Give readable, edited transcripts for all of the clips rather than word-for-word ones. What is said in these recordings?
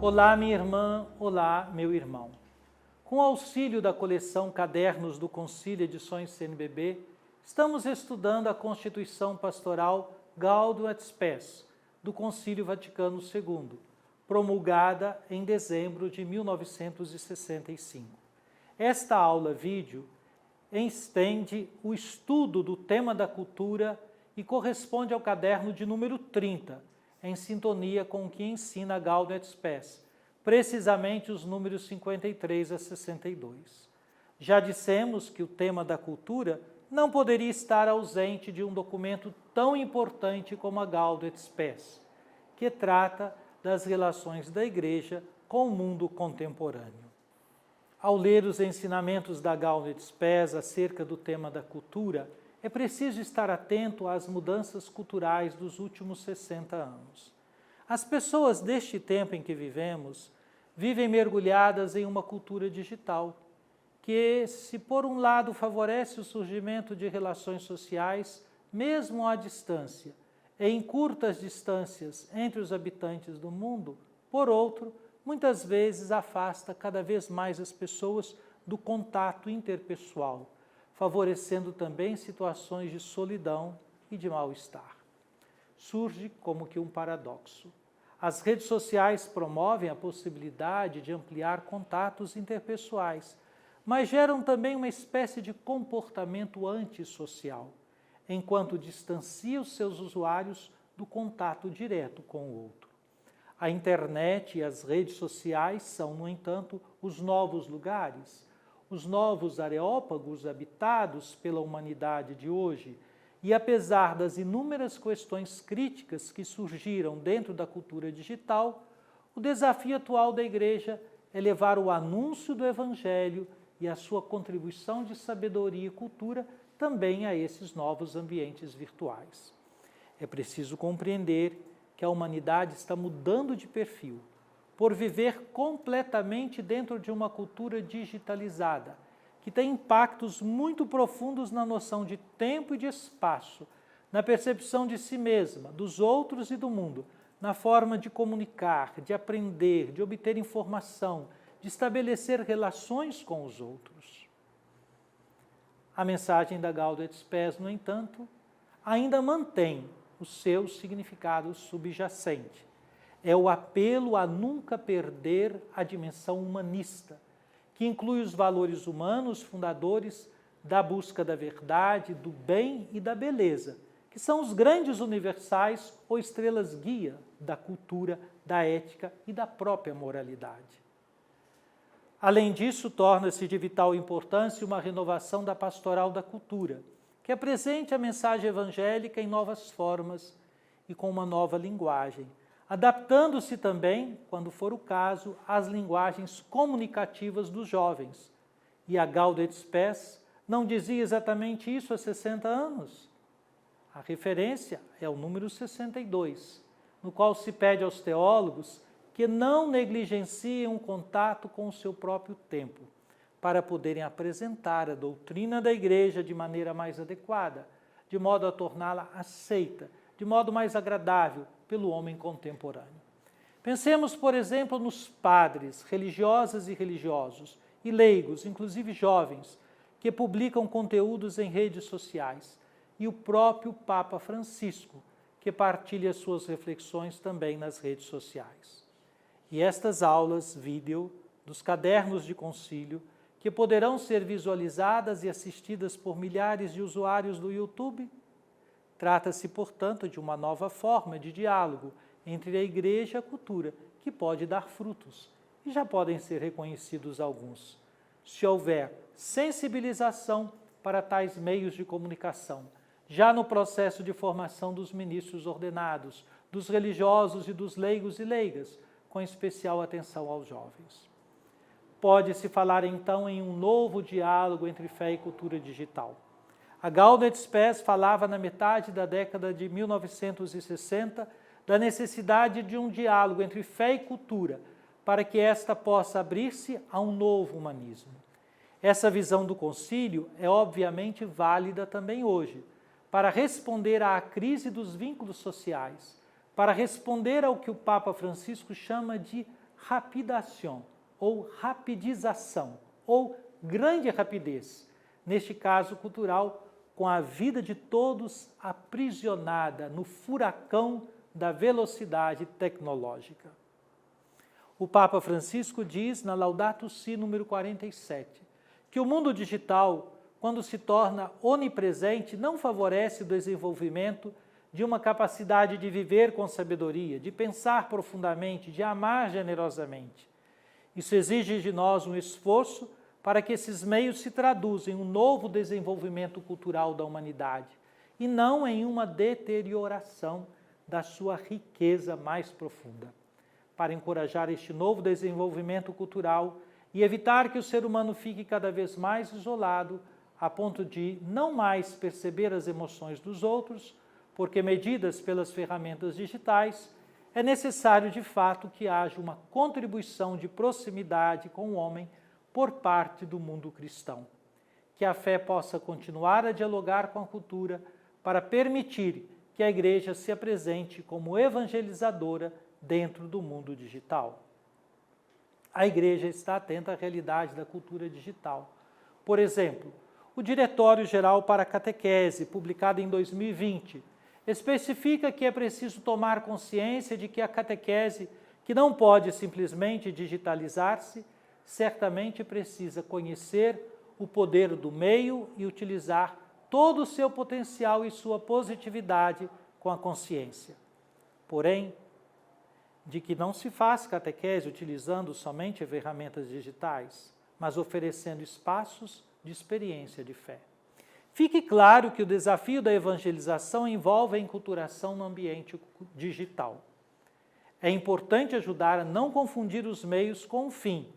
Olá, minha irmã, olá, meu irmão. Com o auxílio da coleção Cadernos do Concílio Edições CNBB, estamos estudando a Constituição Pastoral Gaudium et Spes, do Concílio Vaticano II, promulgada em dezembro de 1965. Esta aula-vídeo estende o estudo do tema da cultura e corresponde ao caderno de número 30, em sintonia com o que ensina Gaudium et Spes, precisamente os números 53 a 62. Já dissemos que o tema da cultura não poderia estar ausente de um documento tão importante como a Gaudium et Spes, que trata das relações da Igreja com o mundo contemporâneo. Ao ler os ensinamentos da Gaudium et Spes acerca do tema da cultura, é preciso estar atento às mudanças culturais dos últimos 60 anos. As pessoas deste tempo em que vivemos vivem mergulhadas em uma cultura digital, que, se por um lado favorece o surgimento de relações sociais, mesmo à distância, e em curtas distâncias entre os habitantes do mundo, por outro, muitas vezes afasta cada vez mais as pessoas do contato interpessoal, favorecendo também situações de solidão e de mal-estar. Surge como que um paradoxo. As redes sociais promovem a possibilidade de ampliar contatos interpessoais, mas geram também uma espécie de comportamento antissocial, enquanto distancia os seus usuários do contato direto com o outro. A internet e as redes sociais são, no entanto, os novos lugares, os novos areópagos habitados pela humanidade de hoje, e apesar das inúmeras questões críticas que surgiram dentro da cultura digital, o desafio atual da Igreja é levar o anúncio do Evangelho e a sua contribuição de sabedoria e cultura também a esses novos ambientes virtuais. É preciso compreender que a humanidade está mudando de perfil, por viver completamente dentro de uma cultura digitalizada, que tem impactos muito profundos na noção de tempo e de espaço, na percepção de si mesma, dos outros e do mundo, na forma de comunicar, de aprender, de obter informação, de estabelecer relações com os outros. A mensagem da Gaudium et Spes, no entanto, ainda mantém o seu significado subjacente. É o apelo a nunca perder a dimensão humanista, que inclui os valores humanos fundadores da busca da verdade, do bem e da beleza, que são os grandes universais ou estrelas guia da cultura, da ética e da própria moralidade. Além disso, torna-se de vital importância uma renovação da pastoral da cultura, que apresente a mensagem evangélica em novas formas e com uma nova linguagem, adaptando-se também, quando for o caso, às linguagens comunicativas dos jovens. E a Gaudium et Spes não dizia exatamente isso há 60 anos? A referência é o número 62, no qual se pede aos teólogos que não negligenciem o contato com o seu próprio tempo, para poderem apresentar a doutrina da Igreja de maneira mais adequada, de modo a torná-la aceita, de modo mais agradável pelo homem contemporâneo. Pensemos, por exemplo, nos padres, religiosas e religiosos, e leigos, inclusive jovens, que publicam conteúdos em redes sociais, e o próprio Papa Francisco, que partilha suas reflexões também nas redes sociais. E estas aulas, vídeo, dos cadernos de concílio, que poderão ser visualizadas e assistidas por milhares de usuários do YouTube, trata-se, portanto, de uma nova forma de diálogo entre a Igreja e a cultura, que pode dar frutos, e já podem ser reconhecidos alguns, se houver sensibilização para tais meios de comunicação, já no processo de formação dos ministros ordenados, dos religiosos e dos leigos e leigas, com especial atenção aos jovens. Pode-se falar, então, em um novo diálogo entre fé e cultura digital. A Gaudium et Spes falava na metade da década de 1960 da necessidade de um diálogo entre fé e cultura para que esta possa abrir-se a um novo humanismo. Essa visão do concílio é obviamente válida também hoje, para responder à crise dos vínculos sociais, para responder ao que o Papa Francisco chama de rapidação, ou rapidização, ou grande rapidez, neste caso cultural, com a vida de todos aprisionada no furacão da velocidade tecnológica. O Papa Francisco diz na Laudato Si número 47, que o mundo digital, quando se torna onipresente, não favorece o desenvolvimento de uma capacidade de viver com sabedoria, de pensar profundamente, de amar generosamente. Isso exige de nós um esforço para que esses meios se traduzam em um novo desenvolvimento cultural da humanidade e não em uma deterioração da sua riqueza mais profunda. Para encorajar este novo desenvolvimento cultural e evitar que o ser humano fique cada vez mais isolado, a ponto de não mais perceber as emoções dos outros, porque medidas pelas ferramentas digitais, é necessário de fato que haja uma contribuição de proximidade com o homem por parte do mundo cristão. Que a fé possa continuar a dialogar com a cultura para permitir que a Igreja se apresente como evangelizadora dentro do mundo digital. A Igreja está atenta à realidade da cultura digital. Por exemplo, o Diretório-Geral para a Catequese, publicado em 2020, especifica que é preciso tomar consciência de que a catequese, que não pode simplesmente digitalizar-se, certamente precisa conhecer o poder do meio e utilizar todo o seu potencial e sua positividade com a consciência. Porém, de que não se faz catequese utilizando somente ferramentas digitais, mas oferecendo espaços de experiência de fé. Fique claro que o desafio da evangelização envolve a enculturação no ambiente digital. É importante ajudar a não confundir os meios com o fim,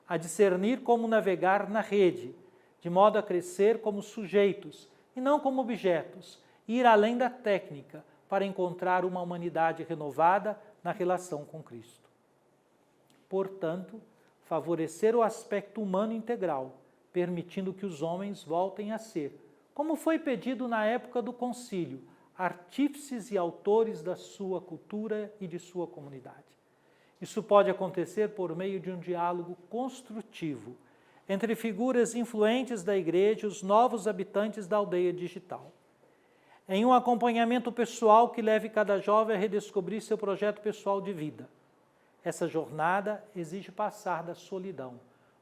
a discernir como navegar na rede, de modo a crescer como sujeitos e não como objetos, e ir além da técnica para encontrar uma humanidade renovada na relação com Cristo. Portanto, favorecer o aspecto humano integral, permitindo que os homens voltem a ser, como foi pedido na época do concílio, artífices e autores da sua cultura e de sua comunidade. Isso pode acontecer por meio de um diálogo construtivo entre figuras influentes da Igreja e os novos habitantes da aldeia digital. Em um acompanhamento pessoal que leve cada jovem a redescobrir seu projeto pessoal de vida. Essa jornada exige passar da solidão,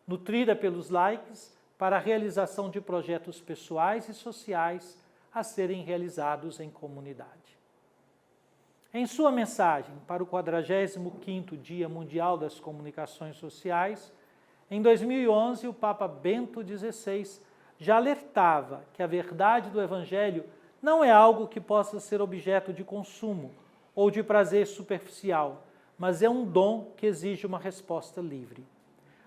nutrida pelos likes, para a realização de projetos pessoais e sociais a serem realizados em comunidade. Em sua mensagem para o 45º Dia Mundial das Comunicações Sociais, em 2011, o Papa Bento XVI já alertava que a verdade do Evangelho não é algo que possa ser objeto de consumo ou de prazer superficial, mas é um dom que exige uma resposta livre.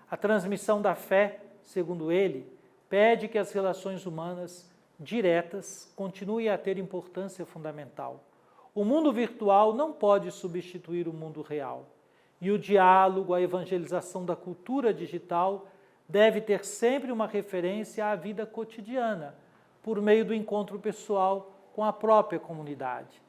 A transmissão da fé, segundo ele, pede que as relações humanas diretas continuem a ter importância fundamental. O mundo virtual não pode substituir o mundo real. E o diálogo, a evangelização da cultura digital deve ter sempre uma referência à vida cotidiana, por meio do encontro pessoal com a própria comunidade.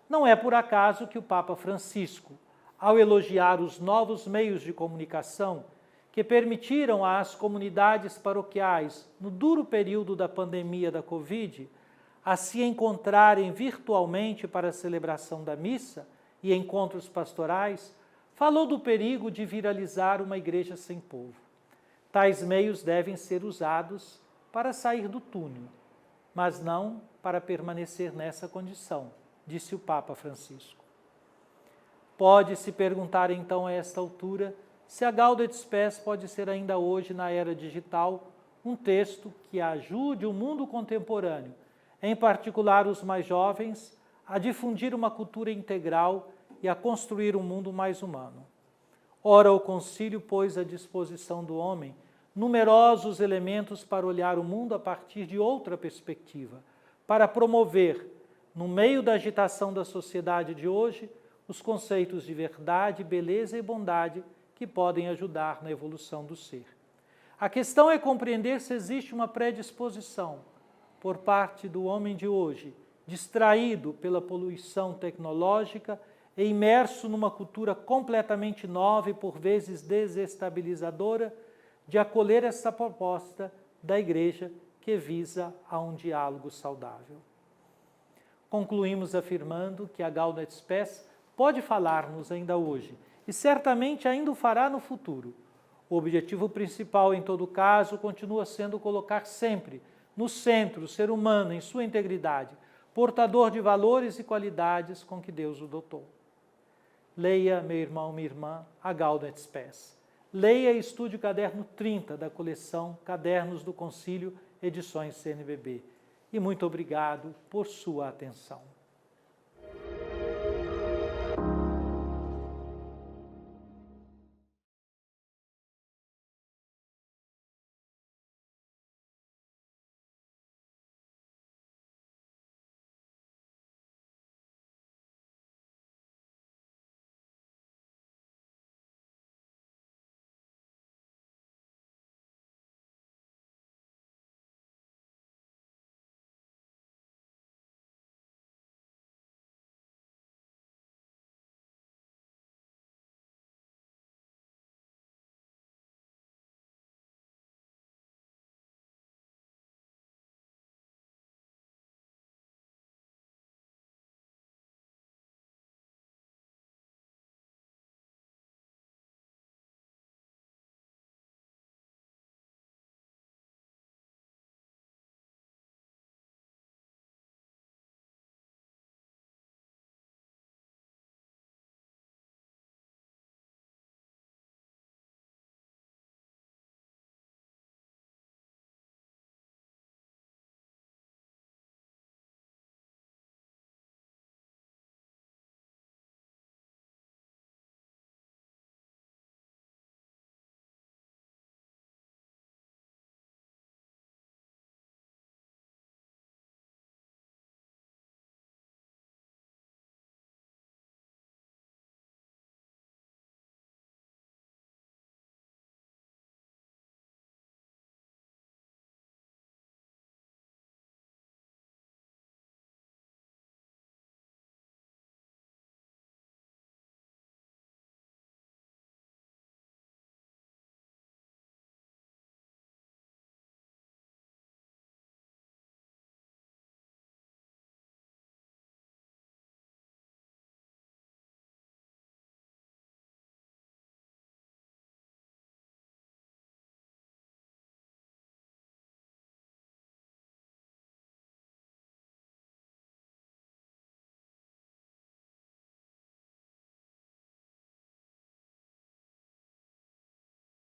Não é por acaso que o Papa Francisco, ao elogiar os novos meios de comunicação que permitiram às comunidades paroquiais, no duro período da pandemia da Covid, a se encontrarem virtualmente para a celebração da missa e encontros pastorais, falou do perigo de viralizar uma igreja sem povo. Tais meios devem ser usados para sair do túnel, mas não para permanecer nessa condição, disse o Papa Francisco. Pode-se perguntar então a esta altura se a Gaudet Spes pode ser ainda hoje, na era digital, um texto que ajude o mundo contemporâneo, em particular os mais jovens, a difundir uma cultura integral e a construir um mundo mais humano. Ora, o concílio pôs à disposição do homem numerosos elementos para olhar o mundo a partir de outra perspectiva, para promover, no meio da agitação da sociedade de hoje, os conceitos de verdade, beleza e bondade que podem ajudar na evolução do ser. A questão é compreender se existe uma predisposição por parte do homem de hoje, distraído pela poluição tecnológica, e imerso numa cultura completamente nova e por vezes desestabilizadora, de acolher essa proposta da Igreja que visa a um diálogo saudável. Concluímos afirmando que a Gaudium et Spes pode falar-nos ainda hoje e certamente ainda o fará no futuro. O objetivo principal, em todo caso, continua sendo colocar sempre no centro o ser humano em sua integridade, portador de valores e qualidades com que Deus o dotou. Leia, meu irmão, minha irmã, a Gaudium et Spes. Leia e estude o caderno 30 da coleção Cadernos do Concílio, edições CNBB. E muito obrigado por sua atenção.